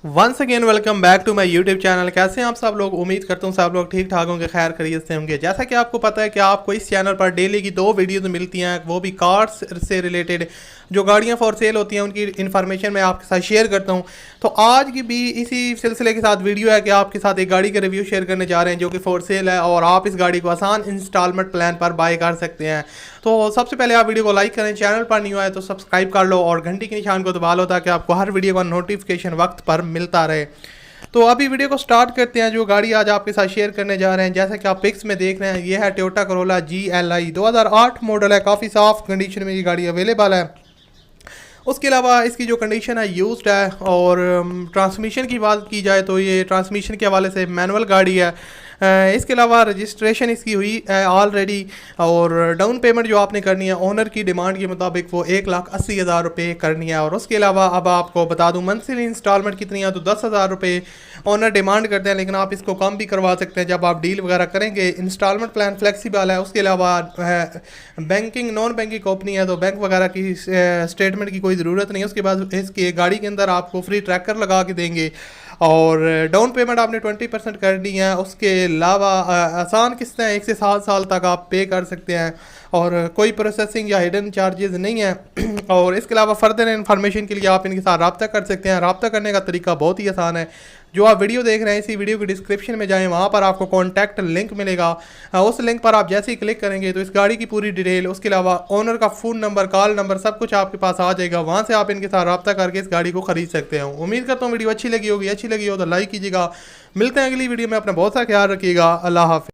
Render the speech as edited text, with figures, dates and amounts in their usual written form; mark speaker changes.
Speaker 1: Once again welcome back to my YouTube channel. कैसे हैं आप सब लोग? उम्मीद करता हूँ सब लोग ठीक ठाक होंगे, खैर खैरियत से होंगे। जैसा कि आपको पता है कि आपको इस चैनल पर डेली की 2 वीडियोस मिलती हैं, वो भी कार्स से रिलेटेड। जो गाड़ियाँ फॉर सेल होती हैं उनकी इन्फॉर्मेशन मैं आपके साथ शेयर करता हूँ। तो आज की भी इसी सिलसिले के साथ वीडियो है कि आपके साथ एक गाड़ी का रिव्यू शेयर करने जा रहे हैं जो कि फॉर सेल है, और आप इस गाड़ी को आसान इंस्टॉलमेंट प्लान पर बाय कर सकते हैं। तो सबसे पहले आप वीडियो को लाइक करें, चैनल पर न्यू आए तो सब्सक्राइब कर लो और घंटी के निशान को दबा लो ताकि आपको हर वीडियो का नोटिफिकेशन वक्त पर मिलता रहे। तो अभी वीडियो को स्टार्ट करते हैं। जो गाड़ी आज आपके साथ शेयर करने जा रहे हैं, जैसा कि आप पिक्स में देख रहे हैं, ये है टोयोटा करोला GLI 2008 मॉडल है। काफ़ी साफ कंडीशन में ये गाड़ी अवेलेबल है। उसके अलावा इसकी जो कंडीशन है यूज्ड है। और ट्रांसमिशन की बात की जाए तो ये ट्रांसमिशन के हवाले से मैनुअल गाड़ी है। इसके अलावा रजिस्ट्रेशन इसकी हुई है ऑलरेडी, और डाउन पेमेंट जो आपने करनी है ओनर की डिमांड के मुताबिक वो 1,80,000 रुपये करनी है। और उसके अलावा अब आपको बता दूं मंथली इंस्टॉलमेंट कितनी है, तो 10,000 रुपये ओनर डिमांड करते हैं, लेकिन आप इसको कम भी करवा सकते हैं जब आप डील वगैरह करेंगे। इंस्टॉलमेंट प्लान फ्लेक्सिबल है। उसके अलावा बैंकिंग नॉन बैंकिंग कंपनी है तो बैंक वगैरह की स्टेटमेंट की कोई ज़रूरत नहीं है। उसके बाद इसकी गाड़ी के अंदर आपको फ्री ट्रैकर लगा के देंगे, और डाउन पेमेंट आपने 20% करनी है। उसके अलावा आसान किस्तें 1 से 7 साल तक आप पे कर सकते हैं, और कोई प्रोसेसिंग या हिडन चार्जेस नहीं है। और इसके अलावा फर्दर इन्फॉर्मेशन के लिए आप इनके साथ रब्ता कर सकते हैं। रब्ता करने का तरीका बहुत ही आसान है। जो आप वीडियो देख रहे हैं इसी वीडियो की डिस्क्रिप्शन में जाएं, वहाँ पर आपको कॉन्टैक्ट लिंक मिलेगा। उस लिंक पर आप जैसे ही क्लिक करेंगे तो इस गाड़ी की पूरी डिटेल, उसके अलावा ओनर का फ़ोन नंबर, कॉल नंबर, सब कुछ आपके पास आ जाएगा। वहाँ से आप इनके साथ रब्ता करके इस गाड़ी को खरीद सकते हैं। उम्मीद करता हूँ वीडियो अच्छी लगी होगी। अच्छी लगी हो तो लाइक कीजिएगा। मिलते हैं अगली वीडियो में। अपना बहुत सा ख्याल रखिएगा। अल्लाह हाफ़िज़।